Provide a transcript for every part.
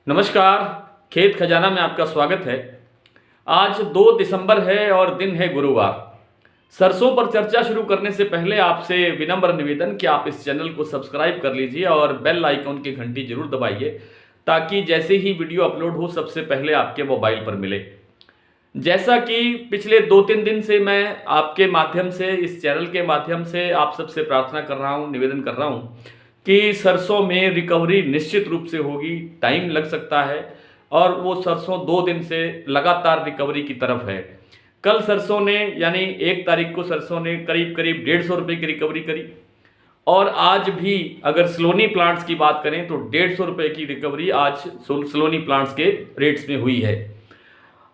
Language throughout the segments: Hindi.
नमस्कार। खेत खजाना में आपका स्वागत है। आज 2 दिसंबर है और दिन है गुरुवार। सरसों पर चर्चा शुरू करने से पहले आपसे विनम्र निवेदन कि आप इस चैनल को सब्सक्राइब कर लीजिए और बेल आइकॉन की घंटी जरूर दबाइए ताकि जैसे ही वीडियो अपलोड हो सबसे पहले आपके मोबाइल पर मिले। जैसा कि पिछले 2-3 दिन से मैं आपके माध्यम से, इस चैनल के माध्यम से आप सबसे प्रार्थना कर रहा हूँ, निवेदन कर रहा हूँ कि सरसों में रिकवरी निश्चित रूप से होगी। टाइम लग सकता है और वो सरसों 2 दिन से लगातार रिकवरी की तरफ है। कल सरसों ने यानी 1 तारीख को सरसों ने करीब करीब 150 रुपये की रिकवरी करी और आज भी अगर सलोनी प्लांट्स की बात करें तो 150 रुपये की रिकवरी आज सलोनी प्लांट्स के रेट्स में हुई है।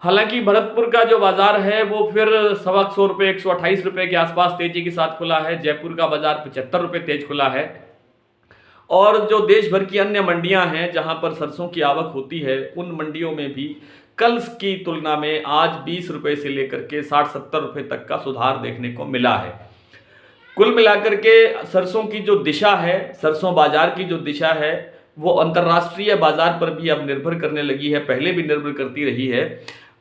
हालांकि भरतपुर का जो बाजार है वो फिर 125 रुपये 128 रुपये के आसपास तेजी के साथ खुला है। जयपुर का बाजार 75 रुपये तेज खुला है और जो देश भर की अन्य मंडियां हैं जहां पर सरसों की आवक होती है उन मंडियों में भी कल की तुलना में आज 20 रुपये से लेकर के 60-70 रुपये तक का सुधार देखने को मिला है। कुल मिलाकर के सरसों की जो दिशा है, सरसों बाजार की जो दिशा है वो अंतर्राष्ट्रीय बाजार पर भी अब निर्भर करने लगी है। पहले भी निर्भर करती रही है,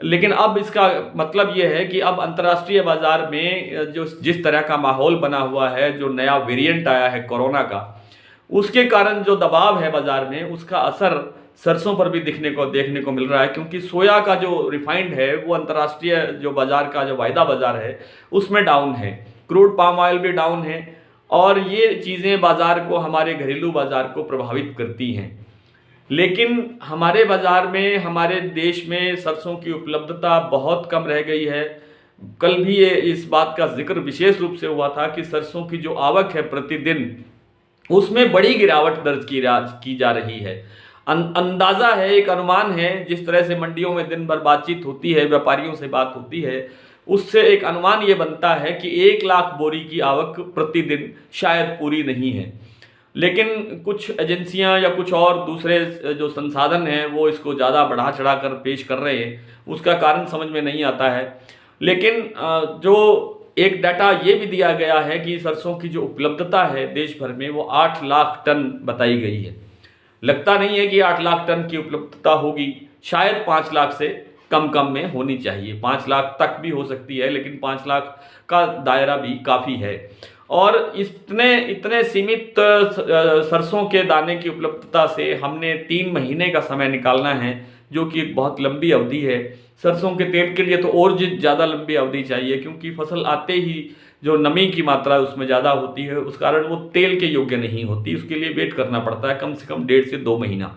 लेकिन अब इसका मतलब ये है कि अब अंतर्राष्ट्रीय बाजार में जो जिस तरह का माहौल बना हुआ है, जो नया वेरिएंट आया है कोरोना का, उसके कारण जो दबाव है बाजार में उसका असर सरसों पर भी देखने को मिल रहा है। क्योंकि सोया का जो रिफाइंड है वो अंतर्राष्ट्रीय जो बाजार का जो वायदा बाजार है उसमें डाउन है, क्रूड पाम ऑयल भी डाउन है और ये चीज़ें बाजार को, हमारे घरेलू बाजार को प्रभावित करती हैं। लेकिन हमारे बाजार में, हमारे देश में सरसों की उपलब्धता बहुत कम रह गई है। कल भी ये इस बात का जिक्र विशेष रूप से हुआ था कि सरसों की जो आवक है प्रतिदिन उसमें बड़ी गिरावट दर्ज की जा रही है। अंदाजा है, एक अनुमान है, जिस तरह से मंडियों में दिन भर बातचीत होती है, व्यापारियों से बात होती है, उससे एक अनुमान ये बनता है कि 1 लाख बोरी की आवक प्रतिदिन शायद पूरी नहीं है। लेकिन कुछ एजेंसियां या कुछ और दूसरे जो संसाधन हैं वो इसको ज़्यादा बढ़ा चढ़ा कर पेश कर रहे हैं, उसका कारण समझ में नहीं आता है। लेकिन जो एक डाटा ये भी दिया गया है कि सरसों की जो उपलब्धता है देश भर में वो 8 लाख टन बताई गई है। लगता नहीं है कि 8 लाख टन की उपलब्धता होगी, शायद 5 लाख से कम में होनी चाहिए। 5 लाख तक भी हो सकती है, लेकिन 5 लाख का दायरा भी काफ़ी है। और इतने सीमित सरसों के दाने की उपलब्धता से हमने 3 महीने का समय निकालना है, जो कि एक बहुत लंबी अवधि है। सरसों के तेल के लिए तो और ज़्यादा लंबी अवधि चाहिए, क्योंकि फसल आते ही जो नमी की मात्रा उसमें ज़्यादा होती है, उस कारण वो तेल के योग्य नहीं होती। उसके लिए वेट करना पड़ता है कम से कम 1.5 से 2 महीना।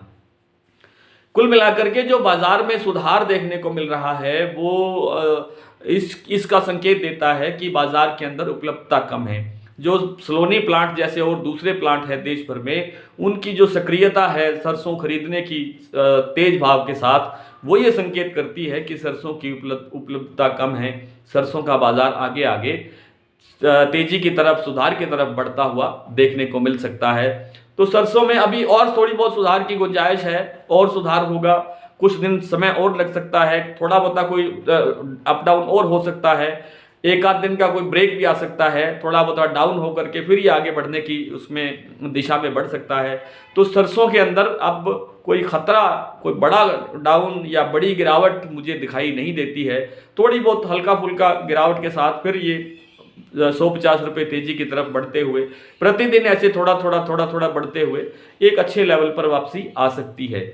कुल मिलाकर के जो बाजार में सुधार देखने को मिल रहा है वो इसका संकेत देता है कि बाजार के अंदर उपलब्धता कम है। जो सलोनी प्लांट जैसे और दूसरे प्लांट है देश भर में, उनकी जो सक्रियता है सरसों खरीदने की तेज भाव के साथ, वो ये संकेत करती है कि सरसों की उपलब्धता कम है। सरसों का बाजार आगे आगे तेजी की तरफ, सुधार की तरफ बढ़ता हुआ देखने को मिल सकता है। तो सरसों में अभी और थोड़ी बहुत सुधार की गुंजाइश है, और सुधार होगा, कुछ दिन समय और लग सकता है, थोड़ा बहुत कोई अप डाउन और हो सकता है, 1 आध दिन का कोई ब्रेक भी आ सकता है, थोड़ा बहुत डाउन होकर के फिर ये आगे बढ़ने की उसमें दिशा में बढ़ सकता है। तो सरसों के अंदर अब कोई खतरा, कोई बड़ा डाउन या बड़ी गिरावट मुझे दिखाई नहीं देती है। थोड़ी बहुत हल्का फुल्का गिरावट के साथ फिर ये 150 रुपये तेजी की तरफ बढ़ते हुए, प्रतिदिन ऐसे थोड़ा थोड़ा बढ़ते हुए एक अच्छे लेवल पर वापसी आ सकती है।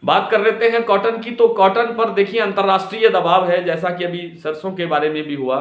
बात कर लेते हैं कॉटन की। तो कॉटन पर देखिए अंतर्राष्ट्रीय दबाव है, जैसा कि अभी सरसों के बारे में भी हुआ।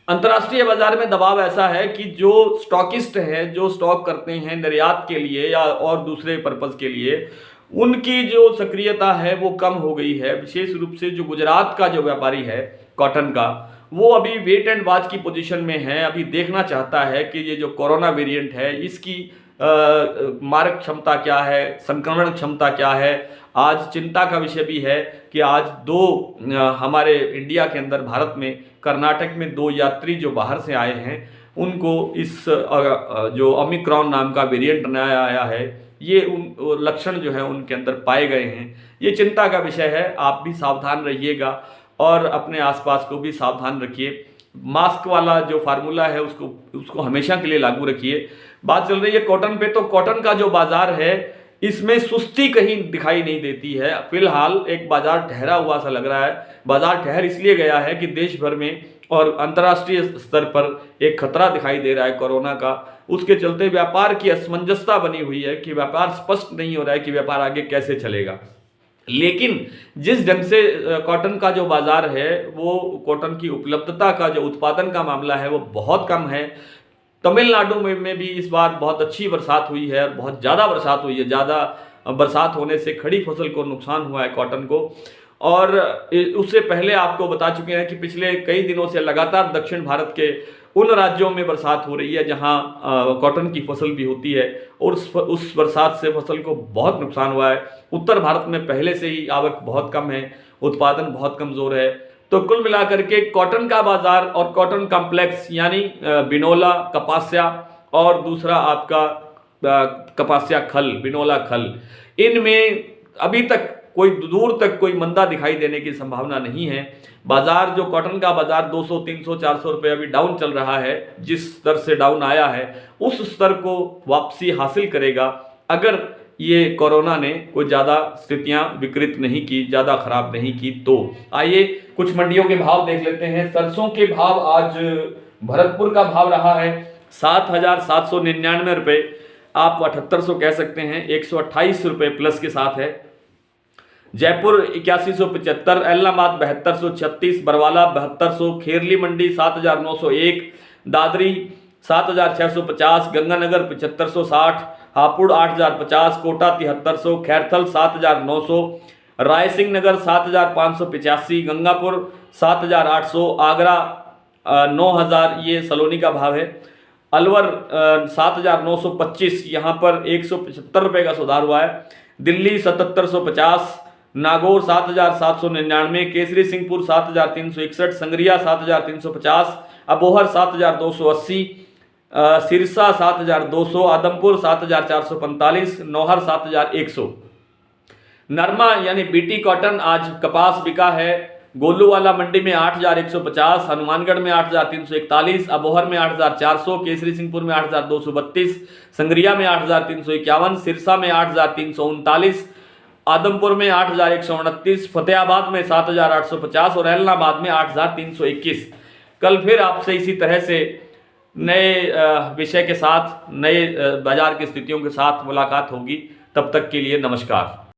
अंतर्राष्ट्रीय बाजार में दबाव ऐसा है कि जो स्टॉकिस्ट हैं, जो स्टॉक करते हैं निर्यात के लिए या और दूसरे पर्पज के लिए, उनकी जो सक्रियता है वो कम हो गई है। विशेष रूप से जो गुजरात का जो व्यापारी है कॉटन का, वो अभी वेट एंड वॉच की पोजीशन में है। अभी देखना चाहता है कि ये जो कोरोना वेरिएंट है इसकी मारक क्षमता क्या है, संक्रमण क्षमता क्या है। आज चिंता का विषय भी है कि आज 2 हमारे इंडिया के अंदर, भारत में, कर्नाटक में 2 यात्री जो बाहर से आए हैं उनको इस जो ओमिक्रॉन नाम का वेरिएंट नया आया है, ये उन लक्षण जो है उनके अंदर पाए गए हैं। ये चिंता का विषय है। आप भी सावधान रहिएगा और अपने आसपास को भी सावधान रखिए। मास्क वाला जो फार्मूला है उसको हमेशा के लिए लागू रखिए। बात चल रही है कॉटन पे, तो कॉटन का जो बाजार है इसमें सुस्ती कहीं दिखाई नहीं देती है। फिलहाल एक बाजार ठहरा हुआ सा लग रहा है। बाजार ठहर इसलिए गया है कि देश भर में और अंतर्राष्ट्रीय स्तर पर एक खतरा दिखाई दे रहा है कोरोना का। उसके चलते व्यापार की असमंजसता बनी हुई है कि व्यापार स्पष्ट नहीं हो रहा है कि व्यापार आगे कैसे चलेगा। लेकिन जिस ढंग से कॉटन का जो बाजार है, वो कॉटन की उपलब्धता का जो उत्पादन का मामला है वो बहुत कम है। तमिलनाडु में भी इस बार बहुत अच्छी बरसात हुई है और बहुत ज़्यादा बरसात हुई है। ज़्यादा बरसात होने से खड़ी फसल को नुकसान हुआ है कॉटन को। और उससे पहले आपको बता चुके हैं कि पिछले कई दिनों से लगातार दक्षिण भारत के उन राज्यों में बरसात हो रही है जहां कॉटन की फसल भी होती है, और उस बरसात से फसल को बहुत नुकसान हुआ है। उत्तर भारत में पहले से ही आवक बहुत कम है, उत्पादन बहुत कमज़ोर है। तो कुल मिलाकर के कॉटन का बाजार और कॉटन कॉम्प्लेक्स यानी बिनोला कपास्या और दूसरा आपका कपास्या खल, बिनोला खल, इनमें अभी तक कोई दूर तक कोई मंदा दिखाई देने की संभावना नहीं है। बाजार जो कॉटन का बाजार 200, 300, 400 रुपये अभी डाउन चल रहा है, जिस स्तर से डाउन आया है उस स्तर को वापसी हासिल करेगा अगर ये कोरोना ने कोई ज़्यादा स्थितियां विकृत नहीं की, ज़्यादा खराब नहीं की। तो आइए कुछ मंडियों के भाव देख लेते हैं। सरसों के भाव आज भरतपुर का भाव रहा है 7,799 रुपये, आप 7800 कह सकते हैं, 128 रुपये प्लस के साथ है। जयपुर 8175, एलनाबाद 7236, बरवाला 7200, खेरली मंडी 7901, दादरी 7650, गंगानगर 7560, हापुड़ 8050, कोटा 7300, खैरथल 7900, रायसिंह नगर 7585, गंगापुर 7800, आगरा 9000, ये सलोनी का भाव है। अलवर 7925, यहाँ पर 175 रुपये का सुधार हुआ है। दिल्ली 7750, नागौर 7799, केसरी सिंहपुर 7361, संगरिया 7350, अबोहर 7280, सिरसा 7200, आदमपुर 7445, नौहर 7100। नरमा यानी बीटी कॉटन आज कपास बिका है गोलूवाला मंडी में 8150, हनुमानगढ़ में 8341, अबोहर में 8400, केसरी सिंहपुर में 8232, संगरिया में 8351, सिरसा में 8339, आदमपुर में 8129, फतेहाबाद में 7850 और एलनाबाद में 8321। कल फिर आपसे इसी तरह से नए विषय के साथ, नए बाजार की स्थितियों के साथ मुलाकात होगी। तब तक के लिए नमस्कार।